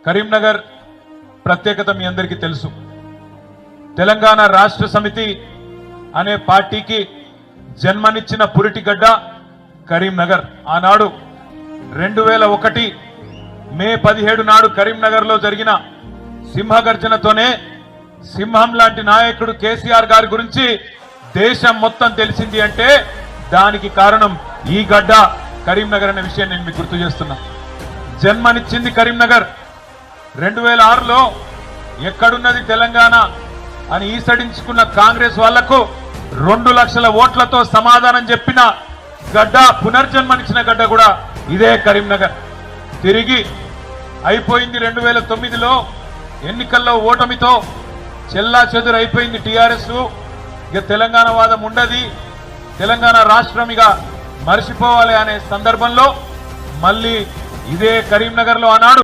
కరీంనగర్ ప్రత్యేకత మీ అందరికీ తెలుసు. తెలంగాణ రాష్ట్ర సమితి అనే పార్టీకి జన్మనిచ్చిన పురిటిగడ్డ కరీంనగర్. ఆనాడు 2001 మే 17 నాడు కరీంనగర్లో జరిగిన సింహగర్జనతోనే సింహం లాంటి నాయకుడు కేసీఆర్ గారి గురించి దేశం మొత్తం తెలిసింది అంటే దానికి కారణం ఈ గడ్డ కరీంనగర్ అనే విషయం నేను మీకు గుర్తు చేస్తున్నా. జన్మనిచ్చింది కరీంనగర్. 2006లో ఎక్కడున్నది తెలంగాణ అని ఈసడించుకున్న కాంగ్రెస్ వాళ్లకు 2 లక్షల ఓట్లతో సమాధానం చెప్పిన గడ్డ, పునర్జన్మనిచ్చిన గడ్డ కూడా ఇదే కరీంనగర్. తిరిగి అయిపోయింది 2009లో ఎన్నికల్లో ఓటమితో చెల్లా చెదురు అయిపోయింది టీఆర్ఎస్. ఇక తెలంగాణ వాదం ఉండది, తెలంగాణ రాష్ట్రం ఇక మర్చిపోవాలి అనే సందర్భంలో మళ్ళీ ఇదే కరీంనగర్లో ఆనాడు